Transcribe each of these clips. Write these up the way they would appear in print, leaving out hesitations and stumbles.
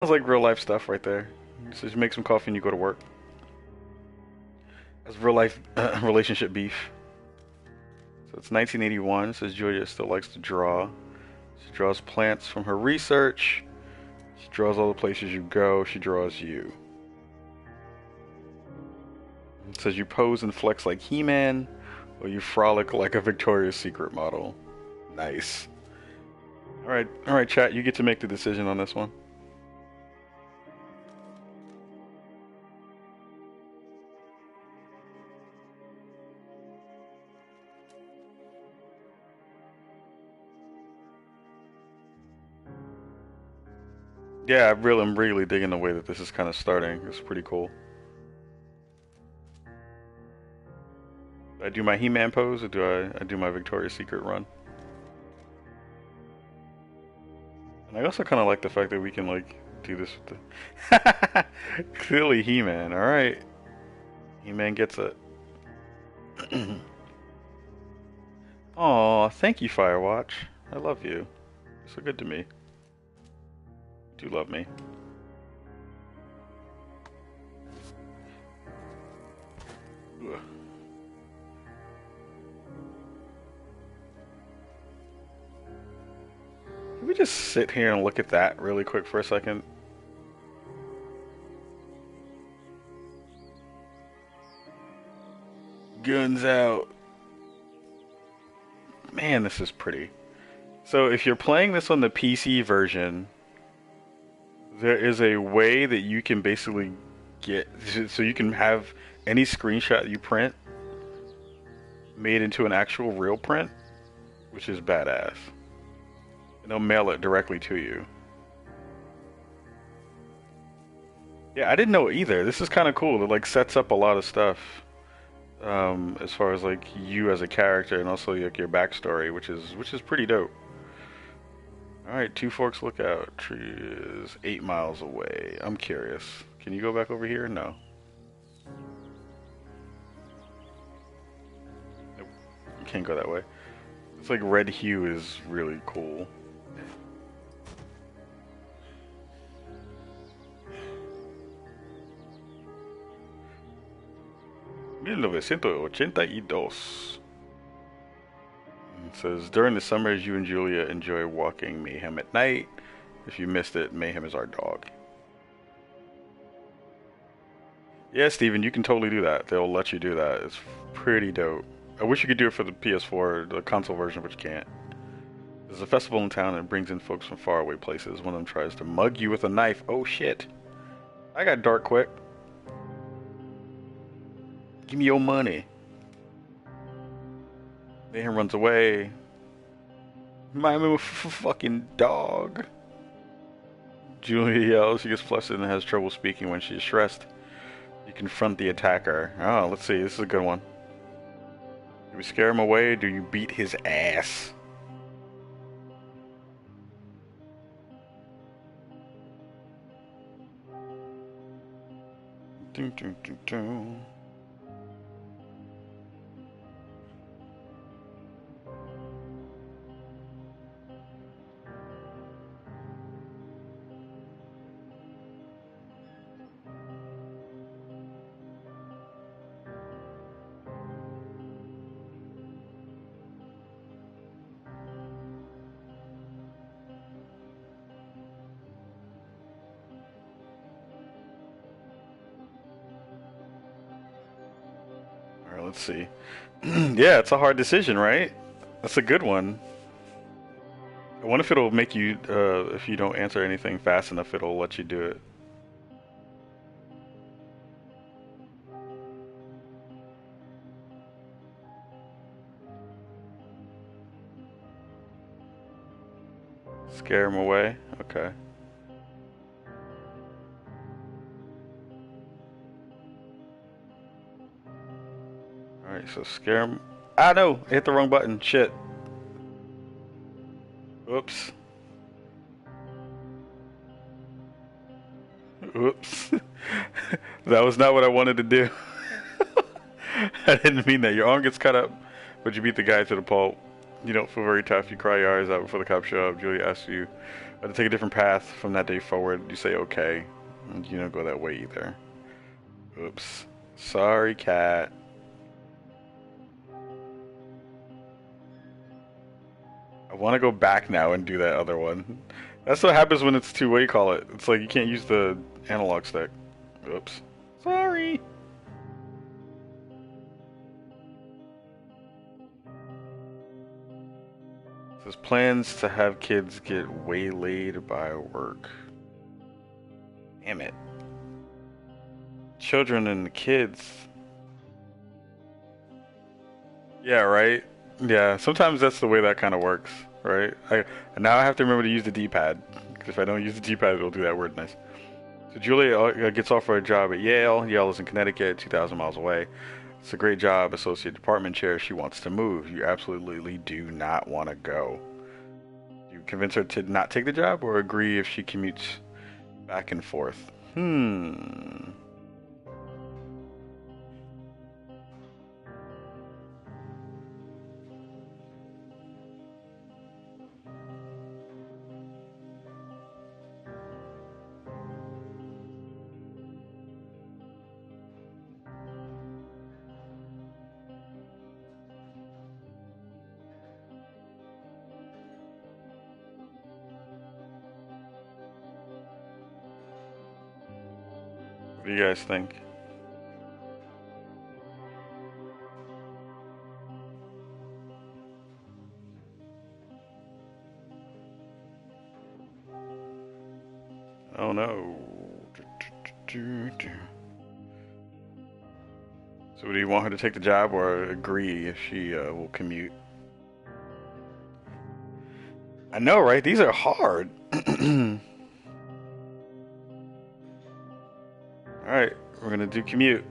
Sounds like real life stuff right there. So you make some coffee and you go to work. That's real life relationship beef. So it's 1981. It says Julia still likes to draw. She draws plants from her research. She draws all the places you go. She draws you. It says you pose and flex like He-Man, or you frolic like a Victoria's Secret model. Nice. All right, chat. You get to make the decision on this one. Yeah, I'm really digging the way that this is kind of starting. It's pretty cool. I do my He-Man pose, or I do my Victoria's Secret run? And I also kind of like the fact that we can like do this with the clearly He-Man. All right, He-Man gets it. Aw, thank you, Firewatch. I love you. You're so good to me. You do love me. Ugh. Can we just sit here and look at that really quick for a second? Guns out. Man, this is pretty. So if you're playing this on the PC version, there is a way that you can basically get so you can have any screenshot you print made into an actual real print, which is badass. And they'll mail it directly to you. Yeah, I didn't know either. This is kind of cool. It like sets up a lot of stuff as far as like you as a character and also like your backstory, which is pretty dope. All right, Two Forks Lookout. Tree is 8 miles away. I'm curious. Can you go back over here? No. Nope. You can't go that way. It's like red hue is really cool. 1982. It says, during the summers, you and Julia enjoy walking Mayhem at night. If you missed it, Mayhem is our dog. Yeah, Steven, you can totally do that. They'll let you do that. It's pretty dope. I wish you could do it for the PS4, the console version, but you can't. There's a festival in town and it brings in folks from faraway places. One of them tries to mug you with a knife. Oh shit. I got dark quick. Give me your money. Mayhem runs away. My fucking dog. Julia yells. She gets flustered and has trouble speaking when she's stressed. You confront the attacker. Oh, let's see. This is a good one. Do we scare him away? Or do you beat his ass? Dun, dun, dun, dun. Alright, let's see. Yeah, it's a hard decision, right? That's a good one. I wonder if it'll make you, if you don't answer anything fast enough, it'll let you do it. Scare him away? Okay. Alright, so scare him. Ah, no! I hit the wrong button. Shit. Oops. Oops. That was not what I wanted to do. I didn't mean that. Your arm gets cut up, but you beat the guy to the pulp. You don't feel very tough. You cry your eyes out before the cops show up. Julia asks you to take a different path from that day forward. You say okay. And you don't go that way either. Oops. Sorry, cat. I want to go back now and do that other one. That's what happens when it's two-way, call it. It's like you can't use the analog stick. Oops. Sorry. Says plans to have kids get waylaid by work. Damn it. Children and kids. Yeah, right? Yeah, sometimes that's the way that kind of works, right? Now I have to remember to use the D-pad. Because if I don't use the D-pad, it'll do that word nice. So Julia gets offered a job at Yale. Yale is in Connecticut, 2,000 miles away. It's a great job, associate department chair. She wants to move. You absolutely do not want to go. You convince her to not take the job or agree if she commutes back and forth? What do you guys think? Oh no. So do you want her to take the job or agree if she will commute? I know, right? These are hard. Alright, we're gonna do commute.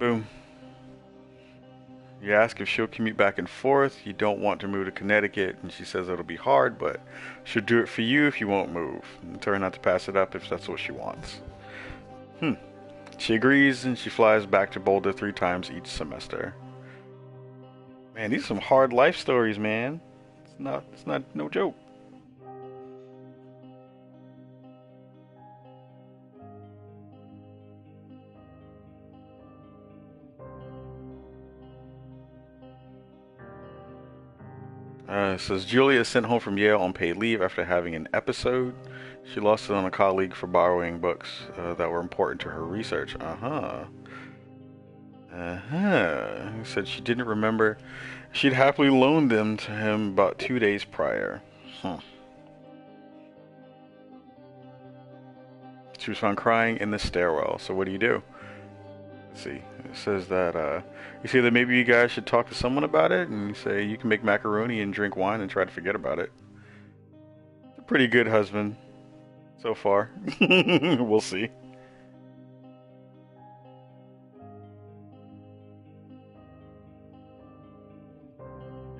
Boom. You ask if she'll commute back and forth. You don't want to move to Connecticut, and she says it'll be hard, but she'll do it for you if you won't move. And tell her not to pass it up if that's what she wants. She agrees, and she flies back to Boulder 3 times each semester. Man, these are some hard life stories, man. It's not no joke. It says Julia is sent home from Yale on paid leave after having an episode. She lost it on a colleague for borrowing books that were important to her research. He said she didn't remember. She'd happily loaned them to him about 2 days prior. She was found crying in the stairwell. So what do you do? Let's see. It says that you say that maybe you guys should talk to someone about it, and you say you can make macaroni and drink wine and try to forget about it. A pretty good husband so far. We'll see.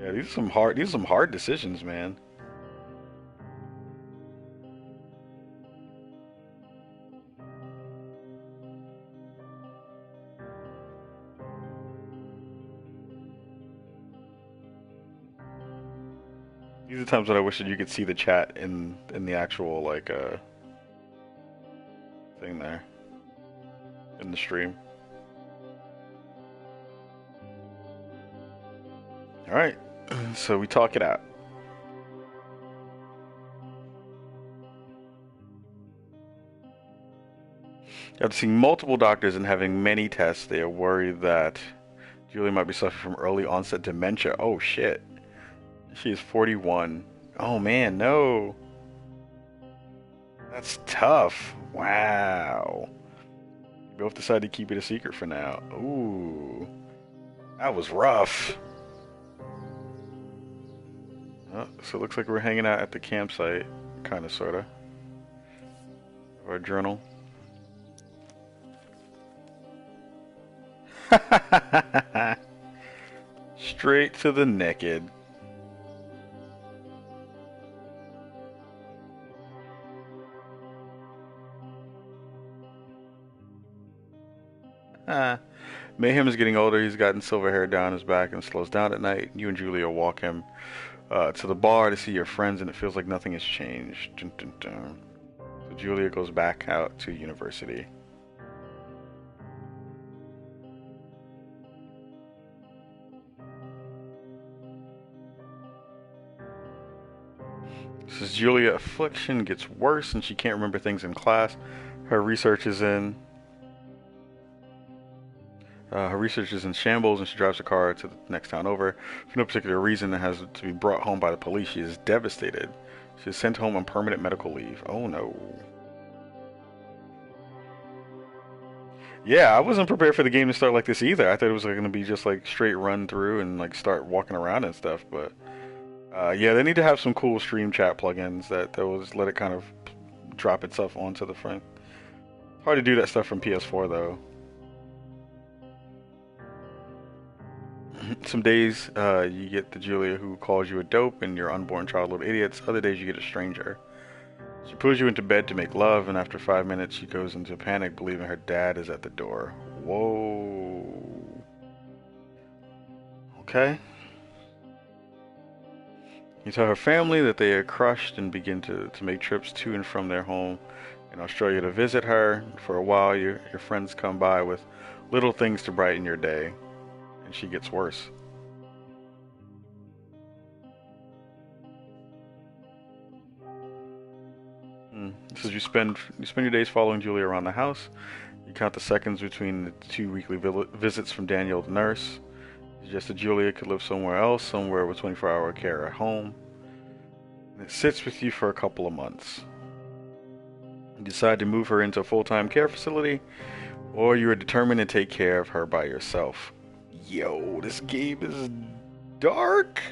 Yeah, these are some hard decisions, man. These are times when I wish that you could see the chat in the actual like thing there in the stream. All right, so we talk it out. After seeing multiple doctors and having many tests, they are worried that Julie might be suffering from early onset dementia. Oh shit. She is 41. Oh man, no. That's tough. Wow. You both decided to keep it a secret for now. Ooh. That was rough. Oh, so it looks like we're hanging out at the campsite. Kinda, sorta. Our journal. Straight to the naked. Mayhem is getting older. He's gotten silver hair down his back and slows down at night. You and Julia walk him to the bar to see your friends, and it feels like nothing has changed. Dun, dun, dun. So Julia goes back out to university. This is Julia. Affliction gets worse, and she can't remember things in class. Her research is in her research is in shambles, and she drives her car to the next town over. For no particular reason, and has to be brought home by the police. She is devastated. She is sent home on permanent medical leave. Oh no. Yeah, I wasn't prepared for the game to start like this either. I thought it was going to be just like straight run through and like start walking around and stuff. But yeah, they need to have some cool stream chat plugins that will just let it kind of drop itself onto the front. Hard to do that stuff from PS4 though. Some days you get the Julia who calls you a dope and your unborn child little idiots. Other days you get a stranger. She pulls you into bed to make love, and after 5 minutes she goes into a panic, believing her dad is at the door. Whoa. Okay. You tell her family that they are crushed and begin to make trips to and from their home in Australia to visit her. For a while, your friends come by with little things to brighten your day, and she gets worse. So you spend your days following Julia around the house. You count the seconds between the two weekly visits from Daniel the nurse. You suggest that Julia could live somewhere else, somewhere with 24-hour care at home. And it sits with you for a couple of months. You decide to move her into a full-time care facility, or you are determined to take care of her by yourself. Yo, this game is dark.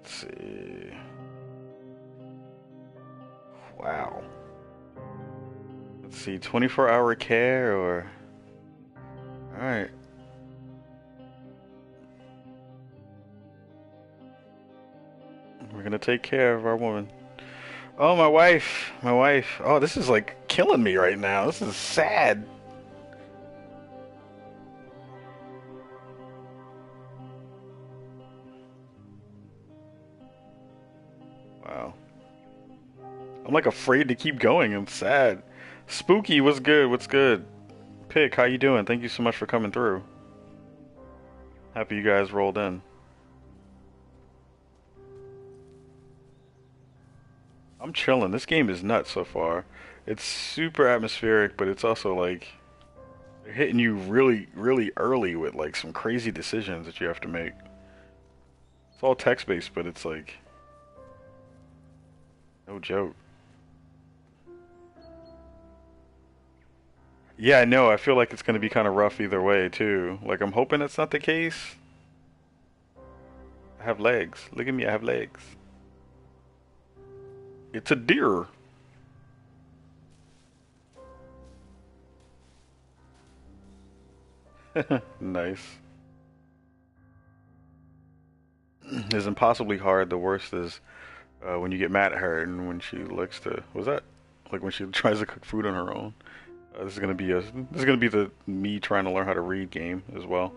Let's see. Wow. Let's see, 24-hour care or... Alright. We're gonna take care of our woman. Oh, my wife. My wife. Oh, this is like killing me right now. This is sad. Wow. I'm like afraid to keep going. I'm sad. Spooky, what's good? What's good? Pick, how you doing? Thank you so much for coming through. Happy you guys rolled in. I'm chilling. This game is nuts so far. It's super atmospheric, but it's also like they're hitting you really, really early with like some crazy decisions that you have to make. It's all text based, but it's like no joke. Yeah, I know. I feel like it's gonna be kind of rough either way too. Like I'm hoping it's not the case. I have legs. Look at me. I have legs. It's a deer. Nice. It's impossibly hard. The worst is when you get mad at her and when she likes to. Was that like when she tries to cook food on her own? This is gonna be the me trying to learn how to read game as well.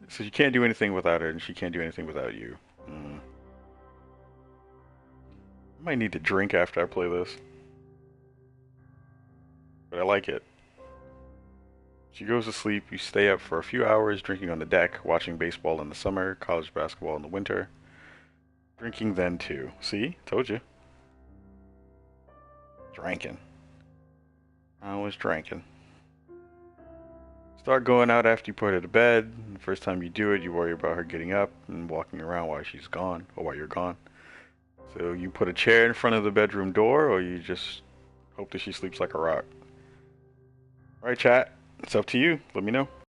So you can't do anything without her, and she can't do anything without you. I might need to drink after I play this, but I like it. She goes to sleep. You stay up for a few hours, drinking on the deck, watching baseball in the summer, college basketball in the winter. Drinking then too. See? Told you. Drinking. I was drinking. Start going out after you put her to bed. The first time you do it, you worry about her getting up and walking around while she's gone, or while you're gone. So you put a chair in front of the bedroom door, or you just hope that she sleeps like a rock. All right, chat. It's up to you. Let me know.